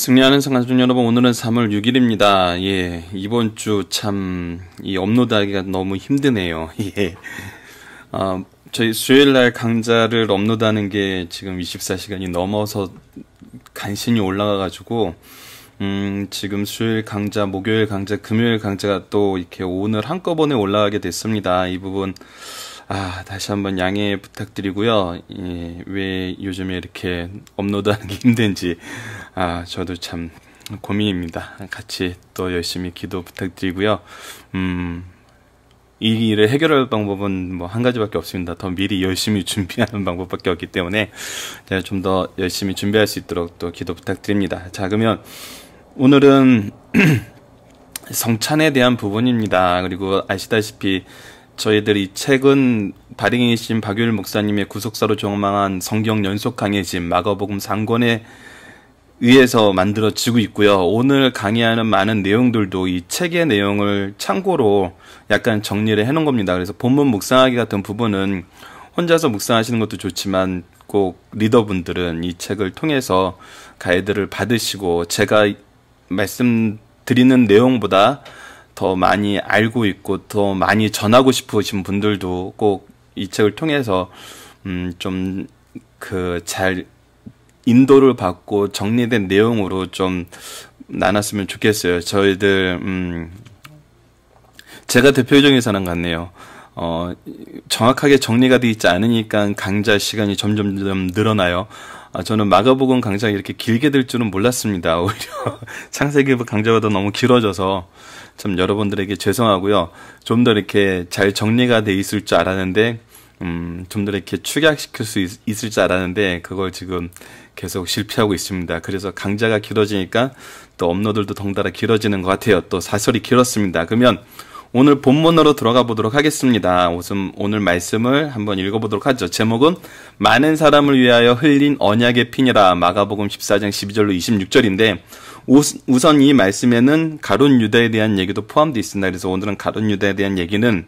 승리하는 성가족 여러분, 오늘은 3월 6일입니다. 예, 이번 주 참, 이 업로드하기가 너무 힘드네요. 예. 저희 수요일날 강좌를 업로드하는 게 지금 24시간이 넘어서 간신히 올라가가지고, 지금 수요일 강좌, 목요일 강좌, 금요일 강좌가 또 이렇게 오늘 한꺼번에 올라가게 됐습니다. 이 부분, 다시 한번 양해 부탁드리고요. 예, 왜 요즘에 이렇게 업로드하는 게 힘든지, 저도 참 고민입니다. 같이 또 열심히 기도 부탁드리고요. 이 일을 해결할 방법은 뭐 한 가지밖에 없습니다. 더 미리 열심히 준비하는 방법밖에 없기 때문에 제가 좀 더 열심히 준비할 수 있도록 또 기도 부탁드립니다. 자, 그러면 오늘은 성찬에 대한 부분입니다. 그리고 아시다시피 저희들이 최근 발행이신 박유일 목사님의 구속사로 조망한 성경 연속 강해짐 마가복음 3권에 의해서 만들어지고 있고요. 오늘 강의하는 많은 내용들도 이 책의 내용을 참고로 약간 정리를 해놓은 겁니다. 그래서 본문 묵상하기 같은 부분은 혼자서 묵상하시는 것도 좋지만 꼭 리더분들은 이 책을 통해서 가이드를 받으시고 제가 말씀드리는 내용보다 더 많이 알고 있고 더 많이 전하고 싶으신 분들도 꼭 이 책을 통해서 좀 잘 인도를 받고 정리된 내용으로 좀 나눴으면 좋겠어요. 저희들 제가 대표적인 사람 같네요. 정확하게 정리가 되어 있지 않으니까 강좌 시간이 점점 늘어나요. 저는 마가복음 강좌가 이렇게 길게 될 줄은 몰랐습니다. 오히려 창세기 강좌가 더 너무 길어져서 참 여러분들에게 죄송하고요. 좀 더 이렇게 잘 정리가 돼 있을 줄 알았는데 좀 더 이렇게 축약시킬 수 있을 줄 알았는데 그걸 지금 계속 실패하고 있습니다. 그래서 강좌가 길어지니까 또 업로드도 덩달아 길어지는 것 같아요. 또 사설이 길었습니다. 그러면 오늘 본문으로 들어가 보도록 하겠습니다. 우선 오늘 말씀을 한번 읽어보도록 하죠. 제목은 많은 사람을 위하여 흘린 언약의 피니라. 마가복음 14장 12절로 26절인데 우선 이 말씀에는 가룟 유다에 대한 얘기도 포함되어 있습니다. 그래서 오늘은 가룟 유다에 대한 얘기는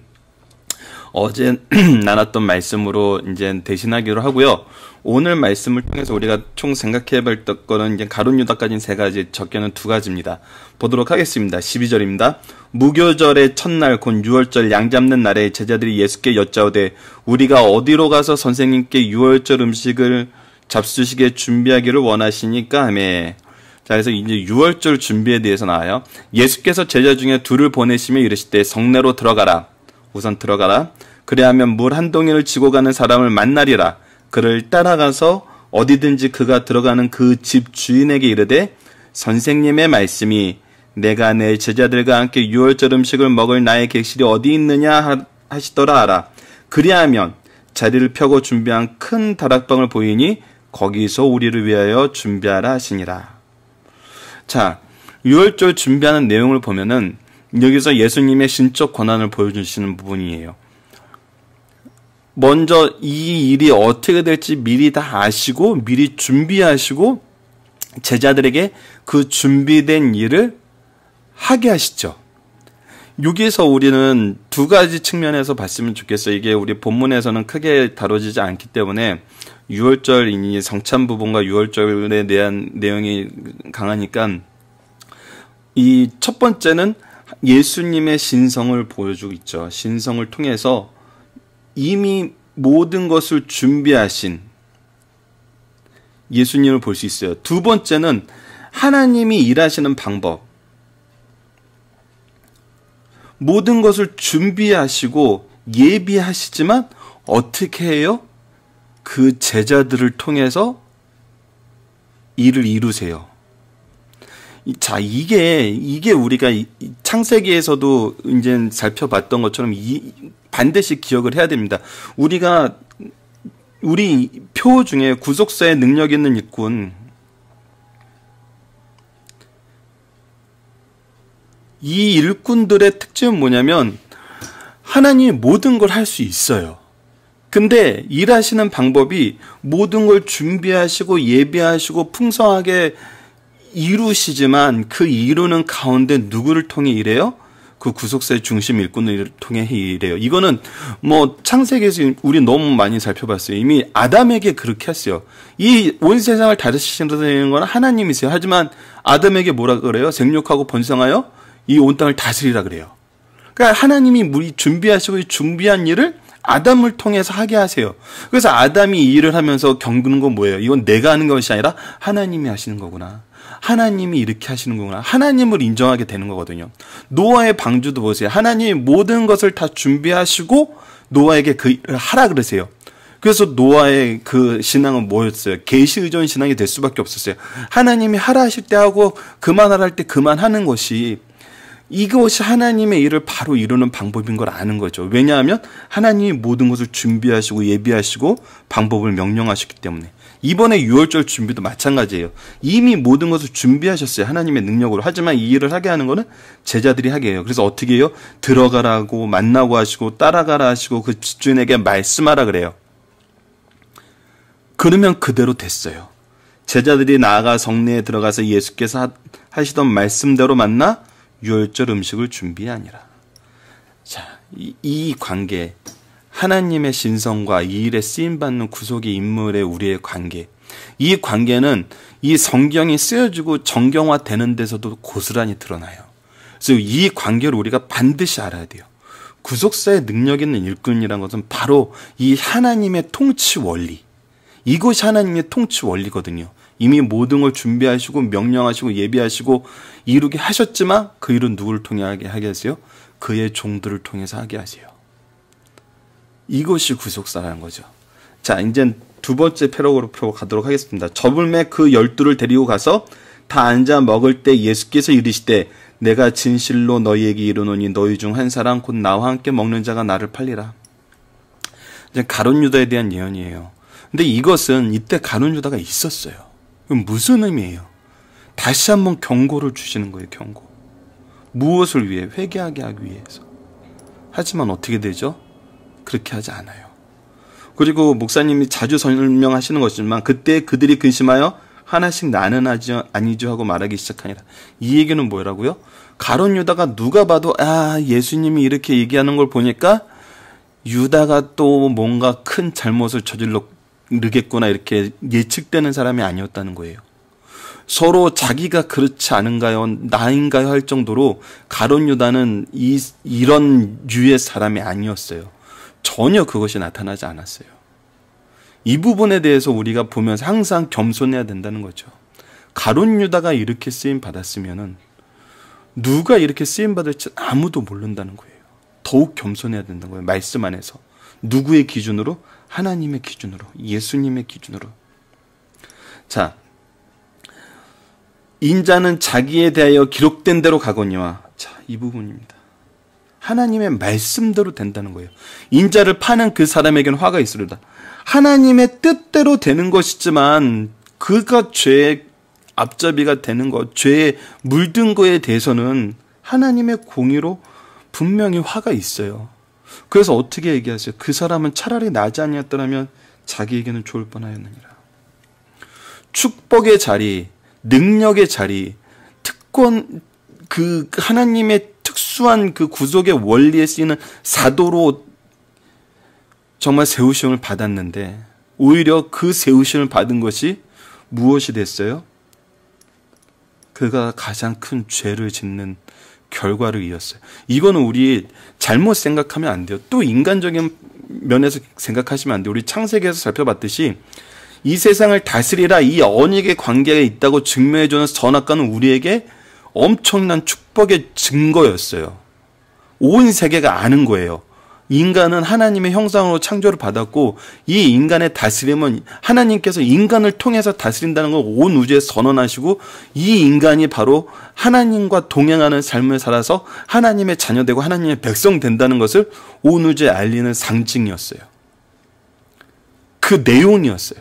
어제 나눴던 말씀으로 이제 대신하기로 하고요. 오늘 말씀을 통해서 우리가 총 생각해 볼 거는 이제 가룟 유다까지는 세 가지, 적게는 두 가지입니다. 보도록 하겠습니다. 12절입니다. 무교절의 첫날 곧 유월절 양 잡는 날에 제자들이 예수께 여짜오되 우리가 어디로 가서 선생님께 유월절 음식을 잡수시게 준비하기를 원하시니까 하매. 자, 그래서 이제 유월절 준비에 대해서 나와요. 예수께서 제자 중에 둘을 보내시며 이르시되 성내로 들어가라. 우선 들어가라. 그래야면 물 한 동이를 지고 가는 사람을 만나리라. 그를 따라가서 어디든지 그가 들어가는 그 집 주인에게 이르되 선생님의 말씀이 내가 내 제자들과 함께 유월절 음식을 먹을 나의 객실이 어디 있느냐 하시더라 하라. 그리하면 자리를 펴고 준비한 큰 다락방을 보이니 거기서 우리를 위하여 준비하라 하시니라. 자, 유월절 준비하는 내용을 보면은 여기서 예수님의 신적 권한을 보여주시는 부분이에요. 먼저 이 일이 어떻게 될지 미리 다 아시고 미리 준비하시고 제자들에게 그 준비된 일을 하게 하시죠. 여기서 우리는 두 가지 측면에서 봤으면 좋겠어요. 이게 우리 본문에서는 크게 다뤄지지 않기 때문에 유월절 이 성찬 부분과 유월절에 대한 내용이 강하니까 이 첫 번째는 예수님의 신성을 보여주고 있죠. 신성을 통해서 이미 모든 것을 준비하신 예수님을 볼 수 있어요. 두 번째는 하나님이 일하시는 방법. 모든 것을 준비하시고 예비하시지만 어떻게 해요? 그 제자들을 통해서 일을 이루세요. 자, 이게 우리가 창세기에서도 이제 살펴봤던 것처럼 반드시 기억을 해야 됩니다. 우리 표 중에 구속사에 능력 있는 일꾼, 이 일꾼들의 특징은 뭐냐면 하나님이 모든 걸 할 수 있어요. 근데 일하시는 방법이 모든 걸 준비하시고 예비하시고 풍성하게 이루시지만 그 이루는 가운데 누구를 통해 일해요? 그 구속사의 중심 일꾼을 통해 이래요. 이거는 뭐 창세기에서 우리 너무 많이 살펴봤어요. 이미 아담에게 그렇게 했어요. 이 온 세상을 다스리시는 건 하나님이세요. 하지만 아담에게 뭐라 그래요? 생육하고 번성하여 이 온 땅을 다스리라 그래요. 그러니까 하나님이 우리 준비하시고 준비한 일을 아담을 통해서 하게 하세요. 그래서 아담이 이 일을 하면서 겪는 건 뭐예요? 이건 내가 하는 것이 아니라 하나님이 하시는 거구나. 하나님이 이렇게 하시는 거구나. 하나님을 인정하게 되는 거거든요. 노아의 방주도 보세요. 하나님이 모든 것을 다 준비하시고 노아에게 그 일을 하라 그러세요. 그래서 노아의 그 신앙은 뭐였어요? 계시 의존 신앙이 될 수밖에 없었어요. 하나님이 하라 하실 때 하고 그만하라 할 때 그만하는 것이, 이것이 하나님의 일을 바로 이루는 방법인 걸 아는 거죠. 왜냐하면 하나님이 모든 것을 준비하시고 예비하시고 방법을 명령하셨기 때문에. 이번에 유월절 준비도 마찬가지예요. 이미 모든 것을 준비하셨어요. 하나님의 능력으로. 하지만 이 일을 하게 하는 거는 제자들이 하게 해요. 그래서 어떻게 해요? 들어가라고 만나고 하시고 따라가라 하시고 그 집주인에게 말씀하라 그래요. 그러면 그대로 됐어요. 제자들이 나아가 성내에 들어가서 예수께서 하시던 말씀대로 만나 유월절 음식을 준비하니라. 자, 이 관계, 하나님의 신성과 이 일에 쓰임받는 구속의 인물의 우리의 관계, 이 관계는 이 성경이 쓰여지고 정경화되는 데서도 고스란히 드러나요. 그래서 이 관계를 우리가 반드시 알아야 돼요. 구속사의 능력 있는 일꾼이라는 것은 바로 이 하나님의 통치 원리, 이것이 하나님의 통치 원리거든요. 이미 모든 걸 준비하시고 명령하시고 예비하시고 이루게 하셨지만 그 일은 누구를 통해 하게 하세요? 그의 종들을 통해서 하게 하세요. 이것이 구속사라는 거죠. 자, 이제 두 번째 패러그래프로 가도록 하겠습니다. 저물매 그 12를 데리고 가서 다 앉아 먹을 때 예수께서 이르시되 내가 진실로 너희에게 이르노니 너희 중 한 사람 곧 나와 함께 먹는 자가 나를 팔리라. 이제 가룟 유다에 대한 예언이에요. 근데 이것은 이때 가룟 유다가 있었어요. 그럼 무슨 의미예요? 다시 한번 경고를 주시는 거예요. 경고. 무엇을 위해? 회개하게 하기 위해서. 하지만 어떻게 되죠? 그렇게 하지 않아요. 그리고 목사님이 자주 설명하시는 것이지만 그때 그들이 근심하여 하나씩 나는 아니죠 하고 말하기 시작하니라. 이 얘기는 뭐라고요? 가룟 유다가 누가 봐도 예수님이 이렇게 얘기하는 걸 보니까 유다가 또 뭔가 큰 잘못을 저지르겠구나 이렇게 예측되는 사람이 아니었다는 거예요. 서로 자기가 그렇지 않은가요? 나인가요? 할 정도로 가룟 유다는 이런 유의 사람이 아니었어요. 전혀 그것이 나타나지 않았어요. 이 부분에 대해서 우리가 보면서 항상 겸손해야 된다는 거죠. 가룟 유다가 이렇게 쓰임 받았으면은 누가 이렇게 쓰임 받을지 아무도 모른다는 거예요. 더욱 겸손해야 된다는 거예요. 말씀 안에서. 누구의 기준으로? 하나님의 기준으로. 예수님의 기준으로. 자, 인자는 자기에 대하여 기록된 대로 가거니와. 자, 이 부분입니다. 하나님의 말씀대로 된다는 거예요. 인자를 파는 그 사람에게는 화가 있으리다. 하나님의 뜻대로 되는 것이지만 그가 죄의 앞잡이가 되는 것, 죄에 물든 거에 대해서는 하나님의 공의로 분명히 화가 있어요. 그래서 어떻게 얘기하세요? 그 사람은 차라리 나지 아니었더라면 자기에게는 좋을 뻔하였느니라. 축복의 자리, 능력의 자리, 특권, 그 하나님의 특수한 그 구속의 원리에 쓰이는 사도로 정말 세우심을 받았는데 오히려 그 세우심을 받은 것이 무엇이 됐어요? 그가 가장 큰 죄를 짓는 결과를 이었어요. 이거는 우리 잘못 생각하면 안 돼요. 또 인간적인 면에서 생각하시면 안 돼요. 우리 창세기에서 살펴봤듯이 이 세상을 다스리라 이 언약의 관계가 있다고 증명해주는 선악과는 우리에게 엄청난 축복의 증거였어요. 온 세계가 아는 거예요. 인간은 하나님의 형상으로 창조를 받았고 이 인간의 다스림은 하나님께서 인간을 통해서 다스린다는 걸 온 우주에 선언하시고 이 인간이 바로 하나님과 동행하는 삶을 살아서 하나님의 자녀되고 하나님의 백성 된다는 것을 온 우주에 알리는 상징이었어요. 그 내용이었어요.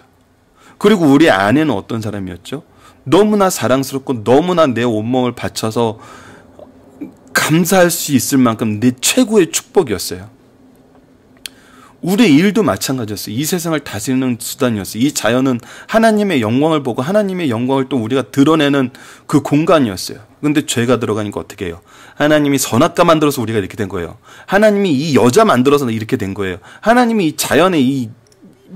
그리고 우리 아내는 어떤 사람이었죠? 너무나 사랑스럽고 너무나 내 온몸을 바쳐서 감사할 수 있을 만큼 내 최고의 축복이었어요. 우리 일도 마찬가지였어요. 이 세상을 다스리는 수단이었어요. 이 자연은 하나님의 영광을 보고 하나님의 영광을 또 우리가 드러내는 그 공간이었어요. 근데 죄가 들어가니까 어떻게 해요? 하나님이 선악과 만들어서 우리가 이렇게 된 거예요. 하나님이 이 여자 만들어서 이렇게 된 거예요. 하나님이 이 자연에 이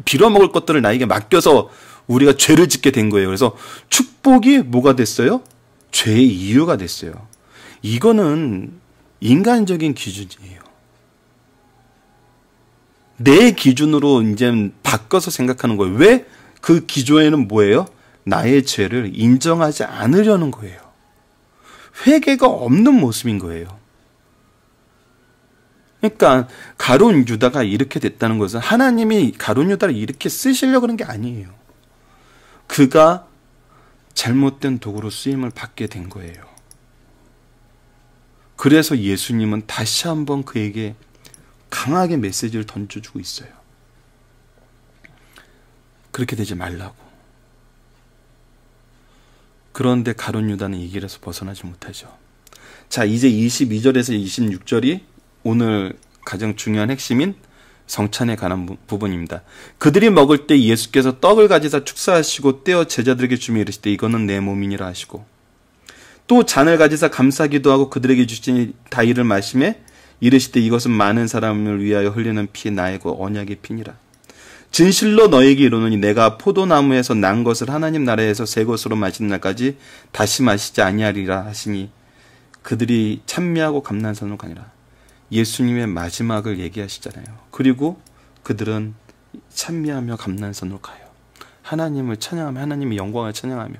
빌어먹을 것들을 나에게 맡겨서 우리가 죄를 짓게 된 거예요. 그래서 축복이 뭐가 됐어요? 죄의 이유가 됐어요. 이거는 인간적인 기준이에요. 내 기준으로 이제 바꿔서 생각하는 거예요. 왜? 그 기조에는 뭐예요? 나의 죄를 인정하지 않으려는 거예요. 회개가 없는 모습인 거예요. 그러니까 가룟 유다가 이렇게 됐다는 것은 하나님이 가룟 유다를 이렇게 쓰시려고 하는 게 아니에요. 그가 잘못된 도구로 쓰임을 받게 된 거예요. 그래서 예수님은 다시 한번 그에게 강하게 메시지를 던져주고 있어요. 그렇게 되지 말라고. 그런데 가룟 유다는 이 길에서 벗어나지 못하죠. 자, 이제 22절에서 26절이 오늘 가장 중요한 핵심인 성찬에 관한 부분입니다. 그들이 먹을 때 예수께서 떡을 가지사 축사하시고 떼어 제자들에게 주며 이르시되 이거는 내 몸이니라 하시고 또 잔을 가지사 감사기도 하고 그들에게 주시니 다 이를 마시매 이르시되 이것은 많은 사람을 위하여 흘리는 피 나의 언약의 피니라. 진실로 너에게 이르노니 내가 포도나무에서 난 것을 하나님 나라에서 새 것으로 마시는 날까지 다시 마시지 아니하리라 하시니 그들이 찬미하고 감난산으로 가니라. 예수님의 마지막을 얘기하시잖아요. 그리고 그들은 찬미하며 감난산으로 가요. 하나님을 찬양하며 하나님의 영광을 찬양하며.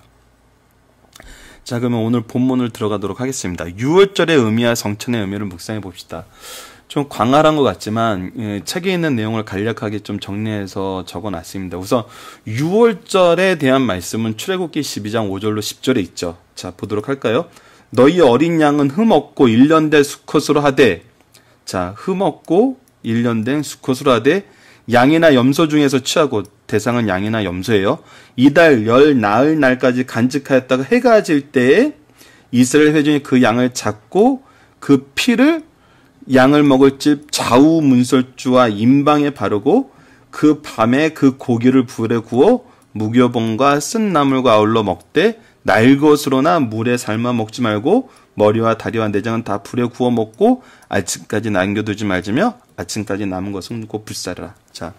자, 그러면 오늘 본문을 들어가도록 하겠습니다. 6월절의 의미와 성찬의 의미를 묵상해 봅시다. 좀 광활한 것 같지만 책에 있는 내용을 간략하게 좀 정리해서 적어놨습니다. 우선 6월절에 대한 말씀은 출애굽기 12장 5절로 10절에 있죠. 자, 보도록 할까요? 너희 어린 양은 흠없고 1년 된 수컷으로 하되, 자, 흠없고 1년 된 수컷으로 하되 양이나 염소 중에서 취하고, 대상은 양이나 염소예요. 이달 열 나흘 날까지 간직하였다가 해가 질 때에 이스라엘 회중이 그 양을 잡고 그 피를 양을 먹을 집 좌우 문설주와 임방에 바르고 그 밤에 그 고기를 불에 구워 무교봉과 쓴 나물과 아울러 먹되 날 것으로나 물에 삶아 먹지 말고 머리와 다리와 내장은 다 불에 구워 먹고 아침까지 남겨두지 말지며 아침까지 남은 것은 곧 불사르라. 자,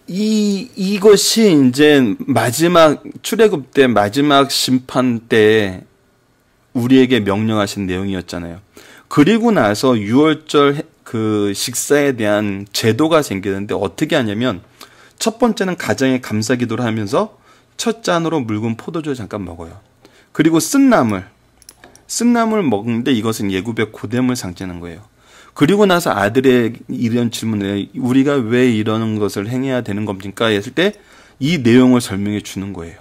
이것이 이제 마지막 출애굽 때 마지막 심판 때 우리에게 명령하신 내용이었잖아요. 그리고 나서 6월절 그 식사에 대한 제도가 생기는데 어떻게 하냐면 첫 번째는 가정에 감사기도를 하면서 첫 잔으로 묽은 포도주를 잠깐 먹어요. 그리고 쓴 나물 먹는데 이것은 예굽의 고됨을 상징하는 거예요. 그리고 나서 아들의 이런 질문에 우리가 왜 이러는 것을 행해야 되는 겁니까? 했을 때 이 내용을 설명해 주는 거예요.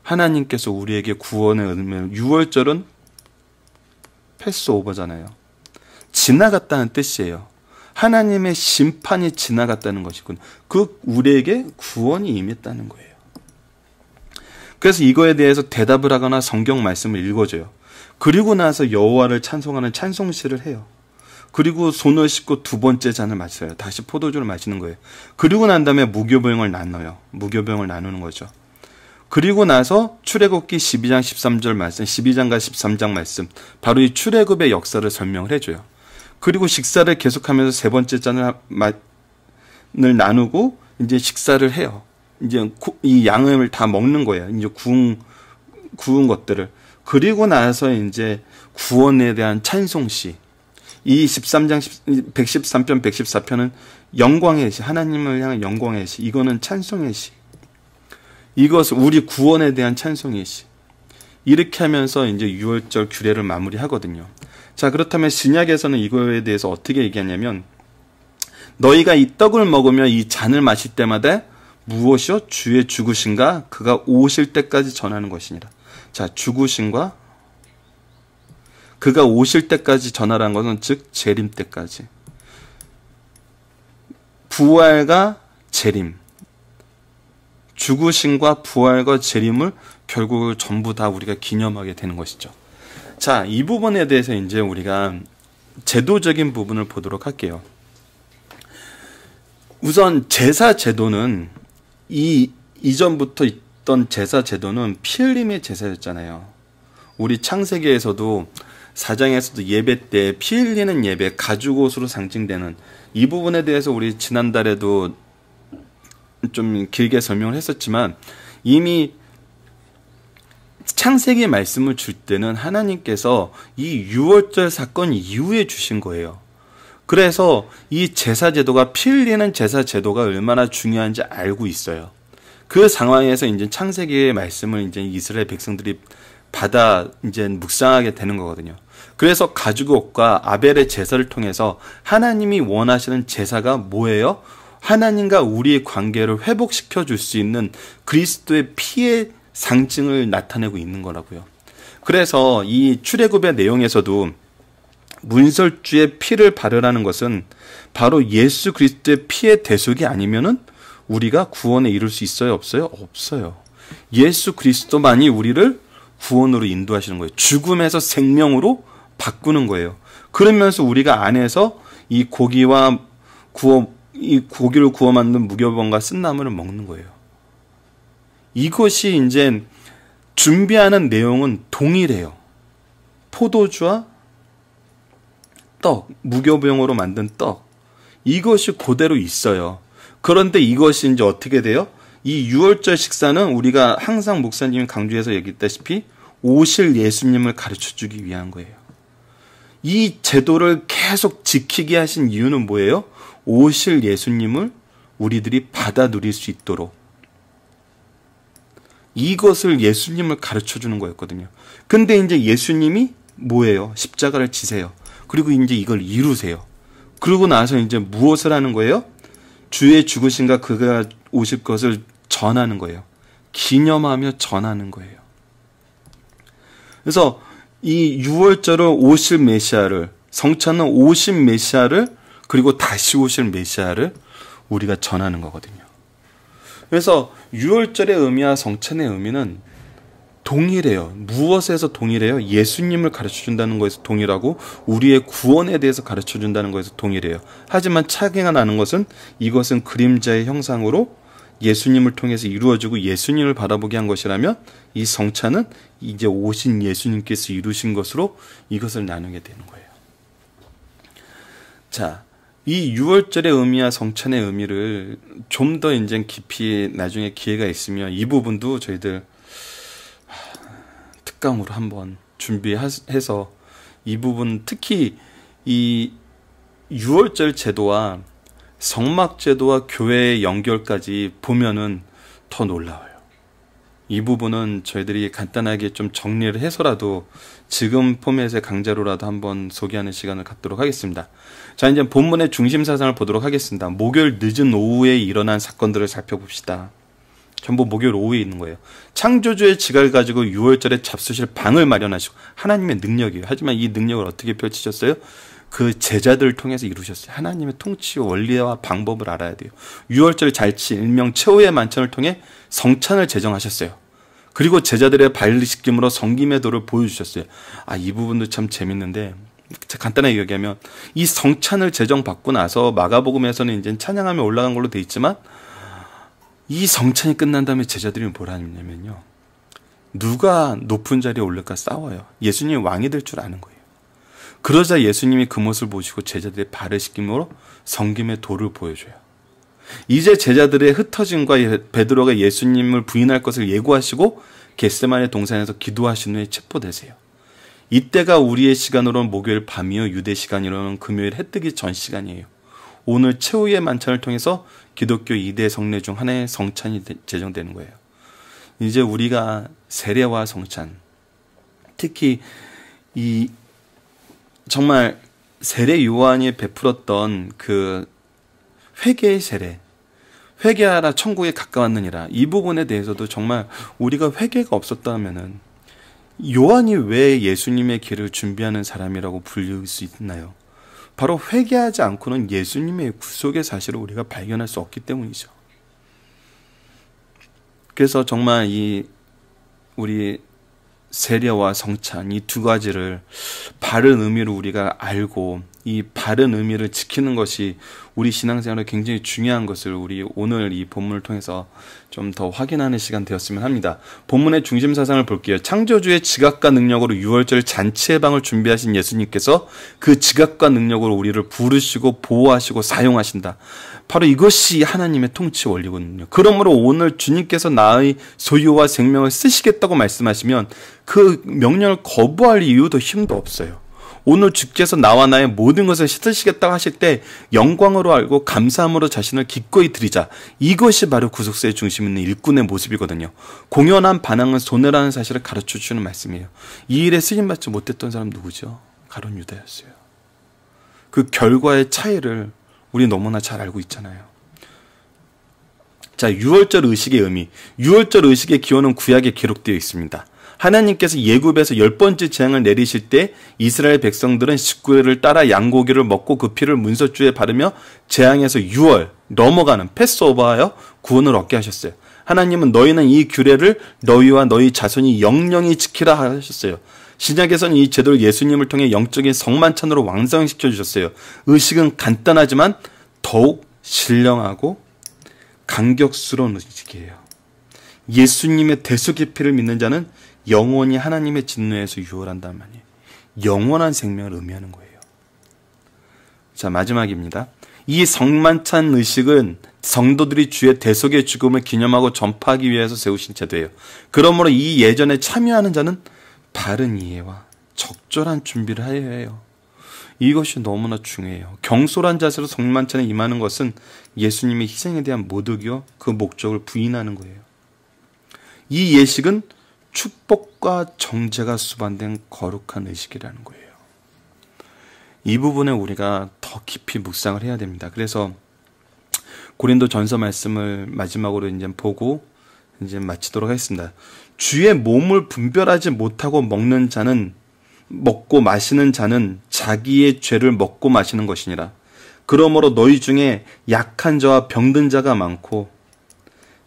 하나님께서 우리에게 구원의 은혜를, 6월절은 패스오버잖아요. 지나갔다는 뜻이에요. 하나님의 심판이 지나갔다는 것이군. 그 우리에게 구원이 임했다는 거예요. 그래서 이거에 대해서 대답을 하거나 성경 말씀을 읽어줘요. 그리고 나서 여호와를 찬송하는 찬송시를 해요. 그리고 손을 씻고 두 번째 잔을 마셔요. 다시 포도주를 마시는 거예요. 그리고 난 다음에 무교병을 나눠요. 무교병을 나누는 거죠. 그리고 나서 출애굽기 12장 13절 말씀, 12장과 13장 말씀, 바로 이 출애굽의 역사를 설명을 해줘요. 그리고 식사를 계속하면서 세 번째 잔을 나누고 이제 식사를 해요. 이제 이 양을 다 먹는 거예요. 이제 구운 것들을. 그리고 나서 이제 구원에 대한 찬송시. 이 13장 113편 114편은 영광의 시, 하나님을 향한 영광의 시. 이거는 찬송의 시. 이것은 우리 구원에 대한 찬송의 시. 이렇게 하면서 이제 6월절 규례를 마무리하거든요. 자, 그렇다면 신약에서는 이거에 대해서 어떻게 얘기하냐면 너희가 이 떡을 먹으며 이 잔을 마실 때마다 무엇이요? 주의 죽으심과 그가 오실 때까지 전하는 것이니라. 자, 죽으심과 그가 오실 때까지 전하라는 것은 즉 재림 때까지. 부활과 재림. 죽으심과 부활과 재림을 결국 전부 다 우리가 기념하게 되는 것이죠. 자, 이 부분에 대해서 이제 우리가 제도적인 부분을 보도록 할게요. 우선 제사 제도는 이전부터 있던 제사 제도는 피 흘림의 제사였잖아요. 우리 창세기에서도 4장에서도 예배 때 피 흘리는 예배, 가죽옷으로 상징되는 이 부분에 대해서 우리 지난달에도 좀 길게 설명을 했었지만, 이미 창세기 말씀을 줄 때는 하나님께서 이 유월절 사건 이후에 주신 거예요. 그래서 이 제사 제도가, 피 흘리는 제사 제도가 얼마나 중요한지 알고 있어요. 그 상황에서 이제 창세기의 말씀을 이제 이스라엘 백성들이 받아 이제 묵상하게 되는 거거든요. 그래서 가죽옷과 아벨의 제사를 통해서 하나님이 원하시는 제사가 뭐예요? 하나님과 우리의 관계를 회복시켜 줄 수 있는 그리스도의 피의 상징을 나타내고 있는 거라고요. 그래서 이 출애굽의 내용에서도 문설주의 피를 바르라는 것은 바로 예수 그리스도의 피의 대속이 아니면은 우리가 구원에 이룰 수 있어요? 없어요? 없어요. 예수 그리스도만이 우리를 구원으로 인도하시는 거예요. 죽음에서 생명으로 바꾸는 거예요. 그러면서 우리가 안에서 이 고기와 이 고기를 구워 만든 무교병과 쓴나물을 먹는 거예요. 이것이 이제 준비하는 내용은 동일해요. 포도주와 떡, 무교병으로 만든 떡, 이것이 그대로 있어요. 그런데 이것이 이제 어떻게 돼요? 이 유월절 식사는 우리가 항상 목사님이 강조해서 얘기했다시피 오실 예수님을 가르쳐 주기 위한 거예요. 이 제도를 계속 지키게 하신 이유는 뭐예요? 오실 예수님을 우리들이 받아 누릴 수 있도록, 이것을 예수님을 가르쳐 주는 거였거든요. 근데 이제 예수님이 뭐예요? 십자가를 지세요. 그리고 이제 이걸 이루세요. 그러고 나서 이제 무엇을 하는 거예요? 주의 죽으심과 그가 오실 것을 전하는 거예요. 기념하며 전하는 거예요. 그래서 이 유월절을 오실 메시아를, 성찬은 오신 메시아를, 그리고 다시 오실 메시아를 우리가 전하는 거거든요. 그래서 유월절의 의미와 성찬의 의미는 동일해요. 무엇에서 동일해요? 예수님을 가르쳐준다는 것에서 동일하고 우리의 구원에 대해서 가르쳐준다는 것에서 동일해요. 하지만 차이가 나는 것은 이것은 그림자의 형상으로 예수님을 통해서 이루어지고 예수님을 바라보게 한 것이라면, 이 성찬은 이제 오신 예수님께서 이루신 것으로 이것을 나누게 되는 거예요. 자, 이 유월절의 의미와 성찬의 의미를 좀 더 이제 깊이 나중에 기회가 있으면 이 부분도 저희들 특강으로 한번 준비해서 이 부분, 특히 이 유월절 제도와 성막 제도와 교회의 연결까지 보면은 더 놀라워요. 이 부분은 저희들이 간단하게 좀 정리를 해서라도 지금 포맷의 강좌로라도 한번 소개하는 시간을 갖도록 하겠습니다. 자, 이제 본문의 중심 사상을 보도록 하겠습니다. 목요일 늦은 오후에 일어난 사건들을 살펴봅시다. 전부 목요일 오후에 있는 거예요. 창조주의 지각을 가지고 유월절에 잡수실 방을 마련하시고, 하나님의 능력이에요. 하지만 이 능력을 어떻게 펼치셨어요? 그 제자들을 통해서 이루셨어요. 하나님의 통치와 원리와 방법을 알아야 돼요. 유월절 잔치, 일명 최후의 만찬을 통해 성찬을 제정하셨어요. 그리고 제자들의 발리시킴으로 성김의 도를 보여주셨어요. 이 부분도 참 재밌는데, 간단하게 얘기하면 이 성찬을 제정받고 나서 마가복음에서는 이제 찬양하며 올라간 걸로 돼 있지만, 이 성찬이 끝난 다음에 제자들이 뭘 하냐면요, 누가 높은 자리에 올릴까 싸워요. 예수님이 왕이 될 줄 아는 거예요. 그러자 예수님이 그 모습을 보시고 제자들의 발을 씻김으로 성김의 도를 보여줘요. 이제 제자들의 흩어짐과 베드로가 예수님을 부인할 것을 예고하시고 겟세마네 동산에서 기도하신 후에 체포되세요. 이때가 우리의 시간으로는 목요일 밤이요, 유대 시간으로는 금요일 해 뜨기 전 시간이에요. 오늘 최후의 만찬을 통해서 기독교 2대 성례 중 하나의 성찬이 제정되는 거예요. 이제 우리가 세례와 성찬, 특히 이 정말 세례 요한이 베풀었던 그 회개의 세례, 회개하라 천국에 가까웠느니라, 이 부분에 대해서도 정말 우리가 회개가 없었다면은 요한이 왜 예수님의 길을 준비하는 사람이라고 불릴 수 있나요? 바로 회개하지 않고는 예수님의 구속의 사실을 우리가 발견할 수 없기 때문이죠. 그래서 정말 우리 세례와 성찬, 이 두 가지를 바른 의미로 우리가 알고 이 바른 의미를 지키는 것이 우리 신앙생활에 굉장히 중요한 것을 우리 오늘 이 본문을 통해서 좀 더 확인하는 시간 되었으면 합니다. 본문의 중심 사상을 볼게요. 창조주의 지각과 능력으로 유월절 잔치 예방을 준비하신 예수님께서 그 지각과 능력으로 우리를 부르시고 보호하시고 사용하신다. 바로 이것이 하나님의 통치 원리거든요. 그러므로 오늘 주님께서 나의 소유와 생명을 쓰시겠다고 말씀하시면 그 명령을 거부할 이유도 힘도 없어요. 오늘 주께서 나와 나의 모든 것을 씻으시겠다고 하실 때 영광으로 알고 감사함으로 자신을 기꺼이 드리자. 이것이 바로 구속사의 중심 있는 일꾼의 모습이거든요. 공연한 반항은 손해라는 사실을 가르쳐주는 말씀이에요. 이 일에 쓰임받지 못했던 사람 누구죠? 가룟 유다였어요. 그 결과의 차이를 우리 너무나 잘 알고 있잖아요. 자, 유월절 의식의 의미. 유월절 의식의 기원은 구약에 기록되어 있습니다. 하나님께서 예굽에서 10번째 재앙을 내리실 때 이스라엘 백성들은 19일을 따라 양고기를 먹고 그 피를 문서주에 바르며 재앙에서 6월 넘어가는 패스오버하여 구원을 얻게 하셨어요. 하나님은 너희는 이 규례를 너희와 너희 자손이 영영히 지키라 하셨어요. 신약에서는 이 제도를 예수님을 통해 영적인 성만찬으로 왕성시켜 주셨어요. 의식은 간단하지만 더욱 신령하고 감격스러운 의식이에요. 예수님의 대속의 피를 믿는 자는 영원히 하나님의 진노에서 유월한단 말이에요. 영원한 생명을 의미하는 거예요. 자, 마지막입니다. 이 성만찬 의식은 성도들이 주의 대속의 죽음을 기념하고 전파하기 위해서 세우신 제도예요. 그러므로 이 예전에 참여하는 자는 바른 이해와 적절한 준비를 해야 해요. 이것이 너무나 중요해요. 경솔한 자세로 성만찬에 임하는 것은 예수님의 희생에 대한 모독이요, 그 목적을 부인하는 거예요. 이 예식은 축복과 정죄가 수반된 거룩한 의식이라는 거예요. 이 부분에 우리가 더 깊이 묵상을 해야 됩니다. 그래서 고린도 전서 말씀을 마지막으로 이제 보고 이제 마치도록 하겠습니다. 주의 몸을 분별하지 못하고 먹고 마시는 자는 자기의 죄를 먹고 마시는 것이니라. 그러므로 너희 중에 약한 자와 병든 자가 많고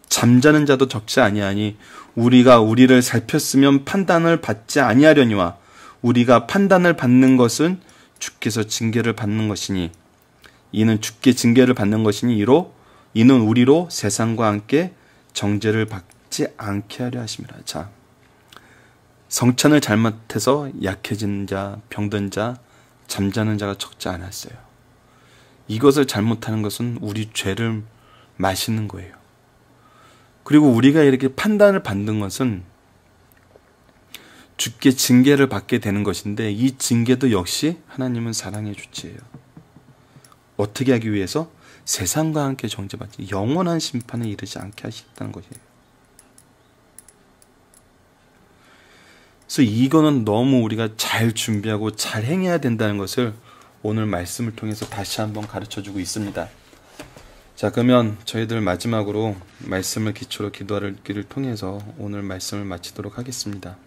잠자는 자도 적지 아니하니 우리가 우리를 살폈으면 판단을 받지 아니하려니와 우리가 판단을 받는 것은 주께서 징계를 받는 것이니 이는 주께 징계를 받는 것이니 이는 우리로 세상과 함께 정죄를 받지 않게 하려 하심이라. 자, 성찬을 잘못해서 약해진 자, 병든 자, 잠자는 자가 적지 않았어요. 이것을 잘못하는 것은 우리 죄를 마시는 거예요. 그리고 우리가 이렇게 판단을 받는 것은 주께 징계를 받게 되는 것인데 이 징계도 역시 하나님은 사랑의 주체예요. 어떻게 하기 위해서? 세상과 함께 정죄받지 영원한 심판에 이르지 않게 하시겠다는 것이에요. 그래서 이거는 너무 우리가 잘 준비하고 잘 행해야 된다는 것을 오늘 말씀을 통해서 다시 한번 가르쳐주고 있습니다. 자, 그러면 저희들 마지막으로 말씀을 기초로 기도하기를 통해서 오늘 말씀을 마치도록 하겠습니다.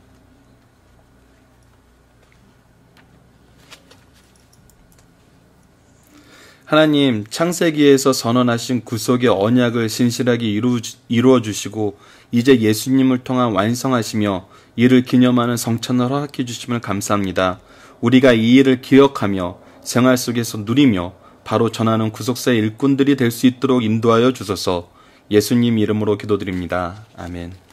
하나님, 창세기에서 선언하신 구속의 언약을 신실하게 이루어 주시고 이제 예수님을 통한 완성하시며 이를 기념하는 성찬을 허락해 주심을 감사합니다. 우리가 이 일을 기억하며 생활 속에서 누리며 바로 전하는 구속사의 일꾼들이 될 수 있도록 인도하여 주소서. 예수님 이름으로 기도드립니다. 아멘.